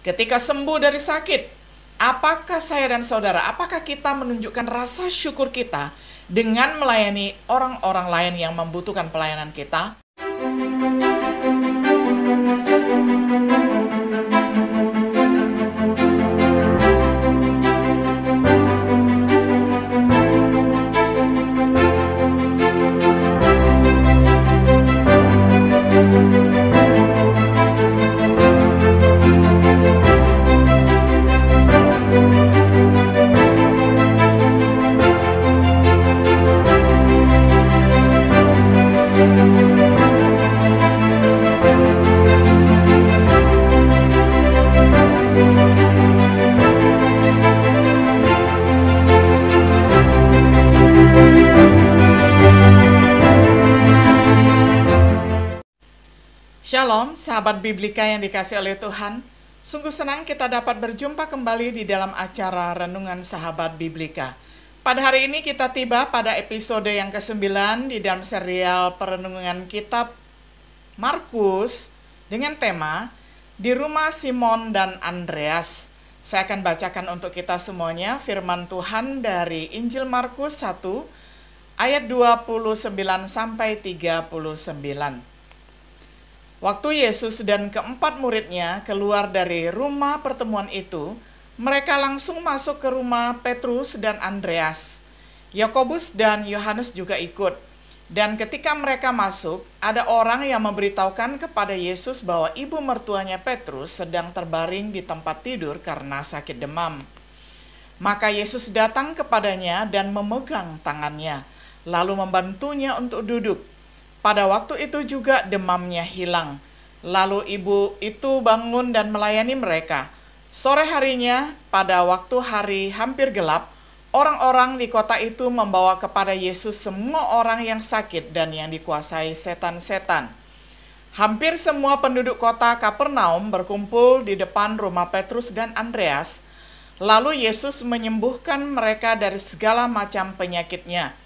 Ketika sembuh dari sakit, apakah saya dan saudara, apakah kita menunjukkan rasa syukur kita dengan melayani orang-orang lain yang membutuhkan pelayanan kita? Shalom, sahabat Biblika yang dikasih oleh Tuhan. Sungguh senang kita dapat berjumpa kembali di dalam acara Renungan Sahabat Biblika. Pada hari ini kita tiba pada episode yang ke-9 di dalam serial perenungan kitab Markus dengan tema Di Rumah Simon dan Andreas. Saya akan bacakan untuk kita semuanya firman Tuhan dari Injil Markus 1 ayat 29 sampai 39. Waktu Yesus dan keempat muridnya keluar dari rumah pertemuan itu, mereka langsung masuk ke rumah Petrus dan Andreas. Yakobus dan Yohanes juga ikut. Dan ketika mereka masuk, ada orang yang memberitahukan kepada Yesus bahwa ibu mertuanya Petrus sedang terbaring di tempat tidur karena sakit demam. Maka Yesus datang kepadanya dan memegang tangannya, lalu membantunya untuk duduk. Pada waktu itu juga demamnya hilang. Lalu ibu itu bangun dan melayani mereka. Sore harinya, pada waktu hari hampir gelap, orang-orang di kota itu membawa kepada Yesus semua orang yang sakit dan yang dikuasai setan-setan. Hampir semua penduduk kota Kapernaum berkumpul di depan rumah Petrus dan Andreas. Lalu Yesus menyembuhkan mereka dari segala macam penyakitnya.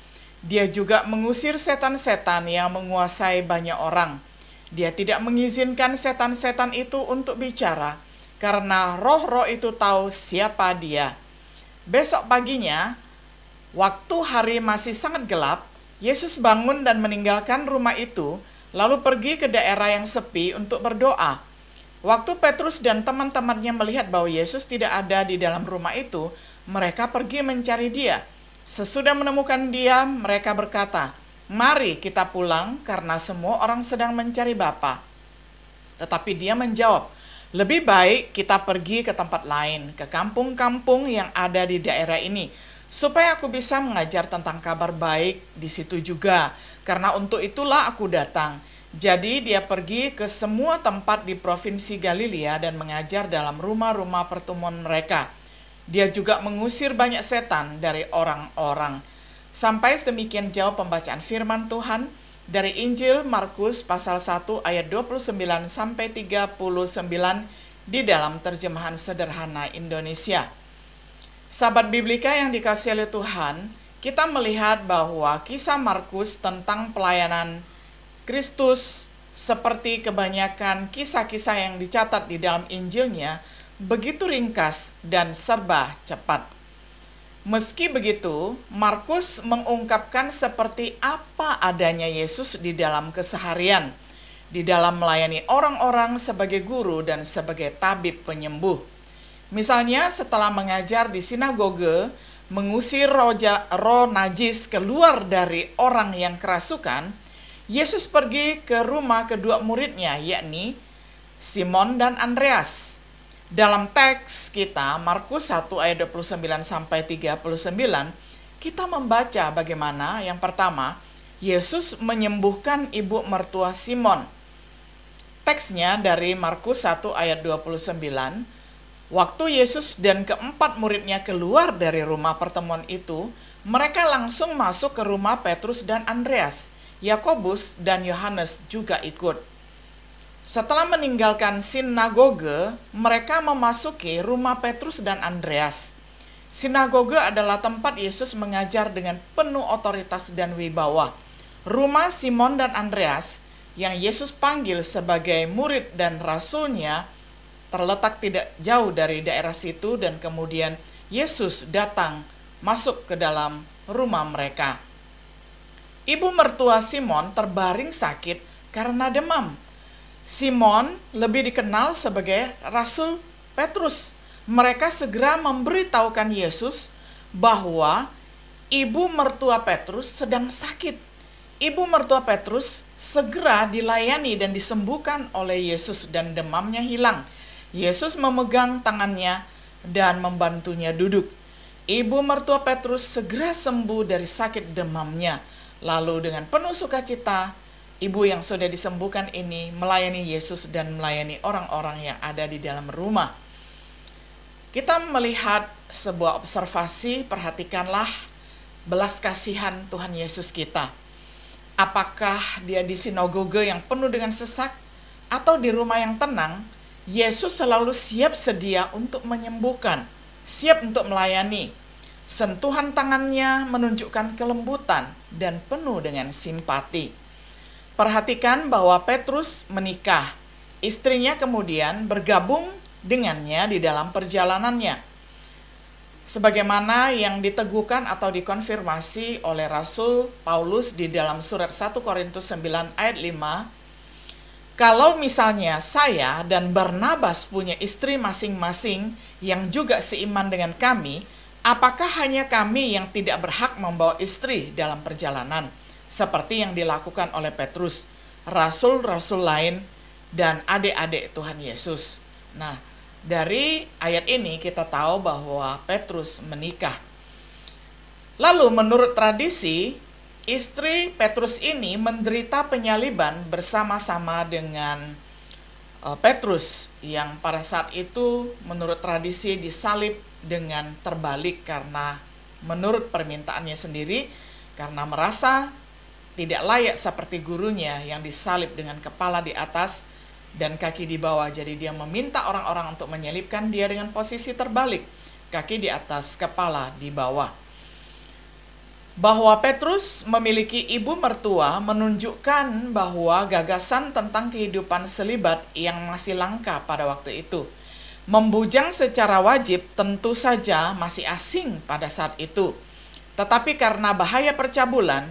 Dia juga mengusir setan-setan yang menguasai banyak orang. Dia tidak mengizinkan setan-setan itu untuk bicara, karena roh-roh itu tahu siapa dia. Besok paginya, waktu hari masih sangat gelap, Yesus bangun dan meninggalkan rumah itu, lalu pergi ke daerah yang sepi untuk berdoa. Waktu Petrus dan teman-temannya melihat bahwa Yesus tidak ada di dalam rumah itu, mereka pergi mencari dia. Sesudah menemukan dia, mereka berkata, "Mari kita pulang karena semua orang sedang mencari Bapa." Tetapi dia menjawab, "Lebih baik kita pergi ke tempat lain, ke kampung-kampung yang ada di daerah ini, supaya aku bisa mengajar tentang kabar baik di situ juga, karena untuk itulah aku datang." Jadi dia pergi ke semua tempat di provinsi Galilea dan mengajar dalam rumah-rumah pertemuan mereka. Dia juga mengusir banyak setan dari orang-orang. Sampai sedemikian jauh pembacaan firman Tuhan dari Injil Markus pasal 1 ayat 29 sampai 39 di dalam terjemahan sederhana Indonesia. Sahabat Biblika yang dikasihi oleh Tuhan, kita melihat bahwa kisah Markus tentang pelayanan Kristus seperti kebanyakan kisah-kisah yang dicatat di dalam Injilnya begitu ringkas dan serba cepat. Meski begitu, Markus mengungkapkan seperti apa adanya Yesus di dalam keseharian, di dalam melayani orang-orang sebagai guru dan sebagai tabib penyembuh. Misalnya setelah mengajar di sinagoge, mengusir roh najis keluar dari orang yang kerasukan, Yesus pergi ke rumah kedua muridnya, yakni Simon dan Andreas. Dalam teks kita, Markus 1 ayat 29 sampai 39, kita membaca bagaimana yang pertama, Yesus menyembuhkan ibu mertua Simon. Teksnya dari Markus 1 ayat 29, waktu Yesus dan keempat muridnya keluar dari rumah pertemuan itu, mereka langsung masuk ke rumah Petrus dan Andreas. Yakobus dan Yohanes juga ikut. Setelah meninggalkan sinagoge, mereka memasuki rumah Petrus dan Andreas. Sinagoge adalah tempat Yesus mengajar dengan penuh otoritas dan wibawa. Rumah Simon dan Andreas, yang Yesus panggil sebagai murid dan rasulnya, terletak tidak jauh dari daerah situ, dan kemudian Yesus datang masuk ke dalam rumah mereka. Ibu mertua Simon terbaring sakit karena demam. Simon lebih dikenal sebagai Rasul Petrus. Mereka segera memberitahukan Yesus bahwa ibu mertua Petrus sedang sakit. Ibu mertua Petrus segera dilayani dan disembuhkan oleh Yesus dan demamnya hilang. Yesus memegang tangannya dan membantunya duduk. Ibu mertua Petrus segera sembuh dari sakit demamnya. Lalu dengan penuh sukacita, ibu yang sudah disembuhkan ini melayani Yesus dan melayani orang-orang yang ada di dalam rumah. Kita melihat sebuah observasi, perhatikanlah belas kasihan Tuhan Yesus kita. Apakah dia di sinagoge yang penuh dengan sesak atau di rumah yang tenang, Yesus selalu siap sedia untuk menyembuhkan, siap untuk melayani. Sentuhan tangannya menunjukkan kelembutan dan penuh dengan simpati. Perhatikan bahwa Petrus menikah. Istrinya kemudian bergabung dengannya di dalam perjalanannya. Sebagaimana yang diteguhkan atau dikonfirmasi oleh Rasul Paulus di dalam surat 1 Korintus 9 ayat 5, kalau misalnya saya dan Barnabas punya istri masing-masing yang juga seiman dengan kami, apakah hanya kami yang tidak berhak membawa istri dalam perjalanan, seperti yang dilakukan oleh Petrus, rasul-rasul lain, dan adik-adik Tuhan Yesus? Nah, dari ayat ini kita tahu bahwa Petrus menikah. Lalu menurut tradisi, istri Petrus ini menderita penyaliban bersama-sama dengan Petrus, yang pada saat itu menurut tradisi disalib dengan terbalik karena menurut permintaannya sendiri, karena merasa tidak layak seperti gurunya yang disalib dengan kepala di atas dan kaki di bawah. Jadi dia meminta orang-orang untuk menyalibkan dia dengan posisi terbalik, kaki di atas, kepala di bawah. Bahwa Petrus memiliki ibu mertua menunjukkan bahwa gagasan tentang kehidupan selibat yang masih langka pada waktu itu. Membujang secara wajib tentu saja masih asing pada saat itu. Tetapi karena bahaya percabulan,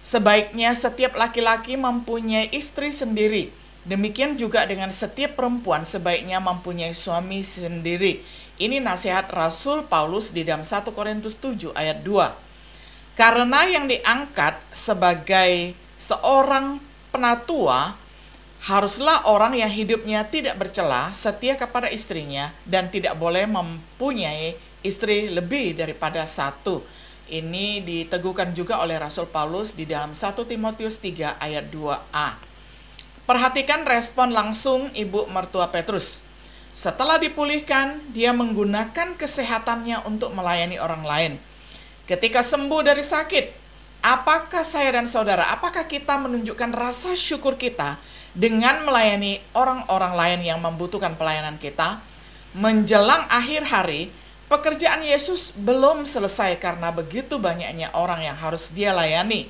sebaiknya setiap laki-laki mempunyai istri sendiri. Demikian juga dengan setiap perempuan sebaiknya mempunyai suami sendiri. Ini nasihat Rasul Paulus di dalam 1 Korintus 7 ayat 2. Karena yang diangkat sebagai seorang penatua haruslah orang yang hidupnya tidak bercela, setia kepada istrinya, dan tidak boleh mempunyai istri lebih daripada satu. Ini diteguhkan juga oleh Rasul Paulus di dalam 1 Timotius 3 ayat 2a. Perhatikan respon langsung ibu mertua Petrus. Setelah dipulihkan, dia menggunakan kesehatannya untuk melayani orang lain. Ketika sembuh dari sakit, apakah saya dan saudara, apakah kita menunjukkan rasa syukur kita dengan melayani orang-orang lain yang membutuhkan pelayanan kita? Menjelang akhir hari, pekerjaan Yesus belum selesai karena begitu banyaknya orang yang harus dia layani.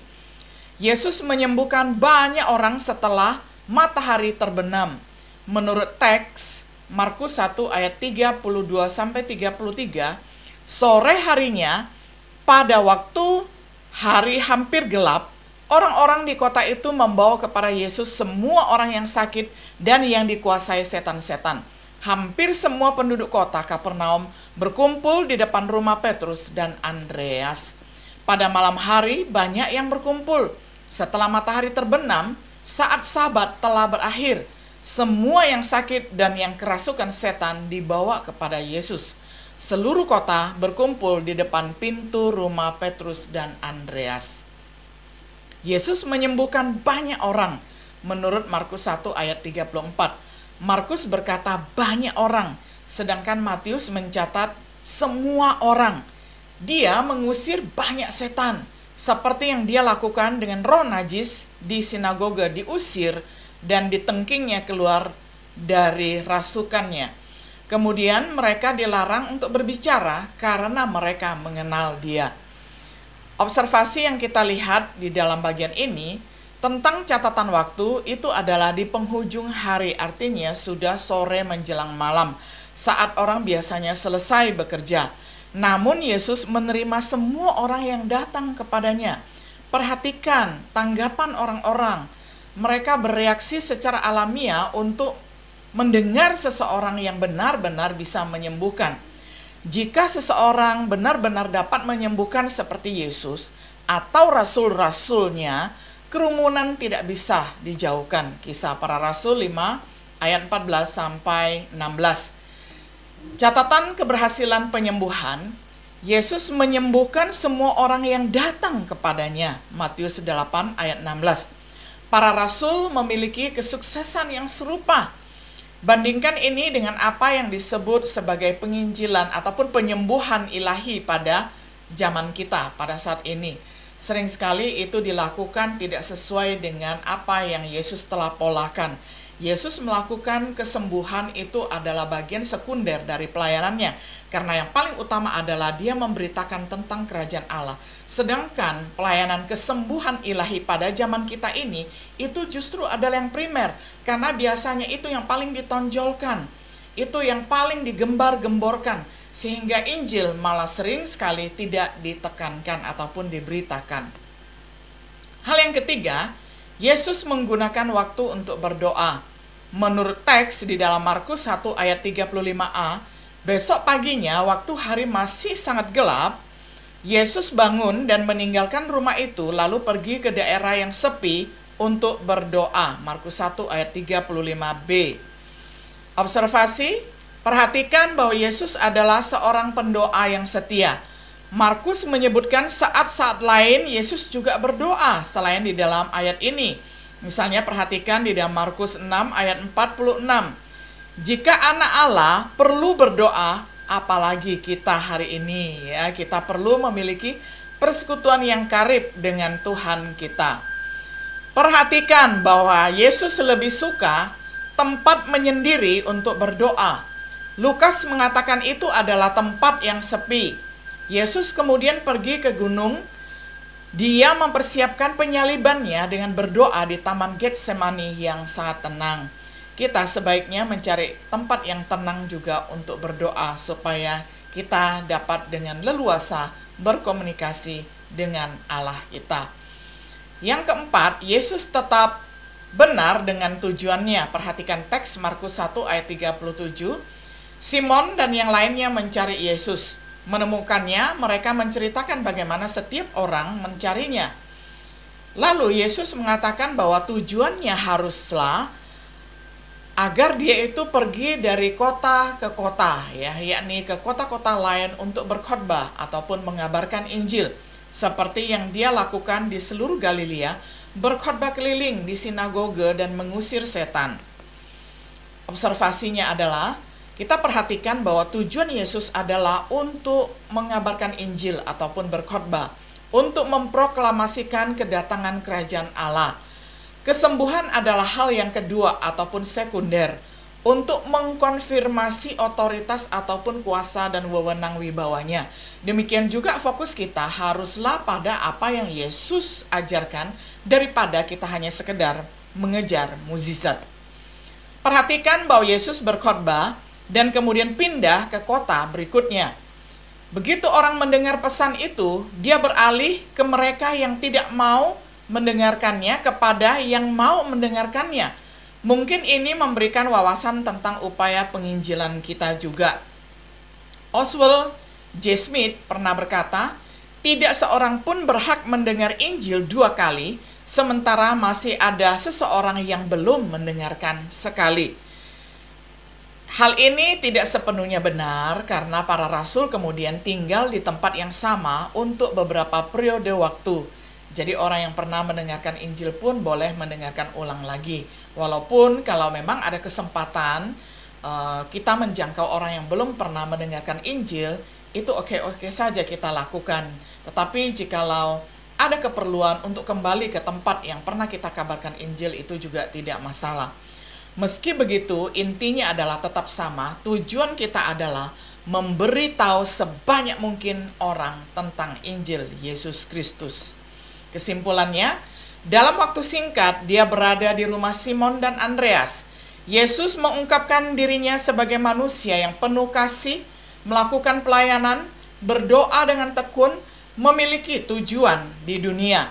Yesus menyembuhkan banyak orang setelah matahari terbenam. Menurut teks Markus 1 ayat 32-33, sore harinya, pada waktu hari hampir gelap, orang-orang di kota itu membawa kepada Yesus semua orang yang sakit dan yang dikuasai setan-setan. Hampir semua penduduk kota Kapernaum berkumpul di depan rumah Petrus dan Andreas. Pada malam hari banyak yang berkumpul. Setelah matahari terbenam, saat Sabat telah berakhir, semua yang sakit dan yang kerasukan setan dibawa kepada Yesus. Seluruh kota berkumpul di depan pintu rumah Petrus dan Andreas. Yesus menyembuhkan banyak orang menurut Markus 1 ayat 34. Markus berkata banyak orang, sedangkan Matius mencatat semua orang. Dia mengusir banyak setan, seperti yang dia lakukan dengan roh najis di sinagoge, diusir dan ditengkingnya keluar dari rasukannya. Kemudian mereka dilarang untuk berbicara karena mereka mengenal dia. Observasi yang kita lihat di dalam bagian ini, Tentang catatan waktu, itu adalah di penghujung hari, artinya sudah sore menjelang malam, saat orang biasanya selesai bekerja. Namun Yesus menerima semua orang yang datang kepadanya. Perhatikan tanggapan orang-orang. Mereka bereaksi secara alamiah untuk mendengar seseorang yang benar-benar bisa menyembuhkan. Jika seseorang benar-benar dapat menyembuhkan seperti Yesus atau rasul-rasulnya, kerumunan tidak bisa dijauhkan. Kisah Para Rasul 5 ayat 14 sampai 16. Catatan keberhasilan penyembuhan, Yesus menyembuhkan semua orang yang datang kepadanya. Matius 8 ayat 16. Para rasul memiliki kesuksesan yang serupa. Bandingkan ini dengan apa yang disebut sebagai penginjilan ataupun penyembuhan ilahi pada zaman kita pada saat ini. Sering sekali itu dilakukan tidak sesuai dengan apa yang Yesus telah polakan. Yesus melakukan kesembuhan itu adalah bagian sekunder dari pelayanannya, karena yang paling utama adalah dia memberitakan tentang kerajaan Allah. Sedangkan pelayanan kesembuhan ilahi pada zaman kita ini itu justru adalah yang primer, karena biasanya itu yang paling ditonjolkan, itu yang paling digembar-gemborkan, sehingga Injil malah sering sekali tidak ditekankan ataupun diberitakan. Hal yang ketiga, Yesus menggunakan waktu untuk berdoa. Menurut teks di dalam Markus 1 ayat 35a, besok paginya waktu hari masih sangat gelap, Yesus bangun dan meninggalkan rumah itu lalu pergi ke daerah yang sepi untuk berdoa. Markus 1 ayat 35b. Observasi, perhatikan bahwa Yesus adalah seorang pendoa yang setia. Markus menyebutkan saat-saat lain Yesus juga berdoa selain di dalam ayat ini. Misalnya perhatikan di dalam Markus 6 ayat 46. Jika anak Allah perlu berdoa, apalagi kita hari ini ya, kita perlu memiliki persekutuan yang karib dengan Tuhan kita. Perhatikan bahwa Yesus lebih suka tempat menyendiri untuk berdoa. Lukas mengatakan itu adalah tempat yang sepi. Yesus kemudian pergi ke gunung. Dia mempersiapkan penyalibannya dengan berdoa di Taman Getsemani yang sangat tenang. Kita sebaiknya mencari tempat yang tenang juga untuk berdoa supaya kita dapat dengan leluasa berkomunikasi dengan Allah kita. Yang keempat, Yesus tetap benar dengan tujuannya. Perhatikan teks Markus 1 ayat 37. Simon dan yang lainnya mencari Yesus. Menemukannya, mereka menceritakan bagaimana setiap orang mencarinya. Lalu Yesus mengatakan bahwa tujuannya haruslah agar dia itu pergi dari kota ke kota, yakni ke kota-kota lain untuk berkhotbah ataupun mengabarkan Injil, seperti yang dia lakukan di seluruh Galilea, berkhotbah keliling di sinagoge dan mengusir setan. Observasinya adalah kita perhatikan bahwa tujuan Yesus adalah untuk mengabarkan Injil ataupun berkhotbah, untuk memproklamasikan kedatangan kerajaan Allah. Kesembuhan adalah hal yang kedua ataupun sekunder, untuk mengkonfirmasi otoritas ataupun kuasa dan wewenang wibawanya. Demikian juga fokus kita haruslah pada apa yang Yesus ajarkan daripada kita hanya sekedar mengejar mukjizat. Perhatikan bahwa Yesus berkhotbah dan kemudian pindah ke kota berikutnya. Begitu orang mendengar pesan itu, dia beralih ke mereka yang tidak mau mendengarkannya kepada yang mau mendengarkannya. Mungkin ini memberikan wawasan tentang upaya penginjilan kita juga. Oswald J. Smith pernah berkata, tidak seorang pun berhak mendengar Injil 2 kali, sementara masih ada seseorang yang belum mendengarkan sekali. Hal ini tidak sepenuhnya benar karena para rasul kemudian tinggal di tempat yang sama untuk beberapa periode waktu. Jadi orang yang pernah mendengarkan Injil pun boleh mendengarkan ulang lagi. Walaupun kalau memang ada kesempatan kita menjangkau orang yang belum pernah mendengarkan Injil, itu oke-oke saja kita lakukan. Tetapi jikalau ada keperluan untuk kembali ke tempat yang pernah kita kabarkan Injil, itu juga tidak masalah. Meski begitu, intinya adalah tetap sama. Tujuan kita adalah memberitahu sebanyak mungkin orang tentang Injil Yesus Kristus. Kesimpulannya, Dalam waktu singkat, dia berada di rumah Simon dan Andreas. Yesus mengungkapkan dirinya sebagai manusia yang penuh kasih, melakukan pelayanan, berdoa dengan tekun, memiliki tujuan di dunia.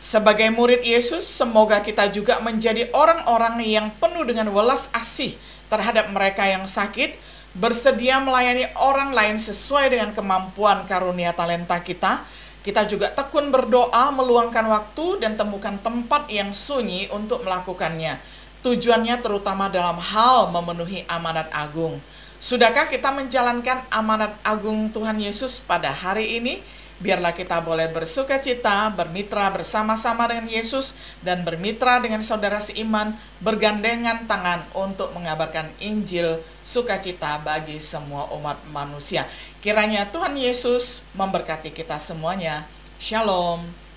Sebagai murid Yesus, semoga kita juga menjadi orang-orang yang penuh dengan welas asih terhadap mereka yang sakit, bersedia melayani orang lain sesuai dengan kemampuan karunia talenta kita. Kita juga tekun berdoa, meluangkan waktu, dan temukan tempat yang sunyi untuk melakukannya. Tujuannya terutama dalam hal memenuhi amanat agung. Sudahkah kita menjalankan amanat agung Tuhan Yesus pada hari ini? Biarlah kita boleh bersuka cita, bermitra bersama-sama dengan Yesus, dan bermitra dengan saudara seiman, bergandengan tangan untuk mengabarkan Injil sukacita bagi semua umat manusia. Kiranya Tuhan Yesus memberkati kita semuanya. Shalom.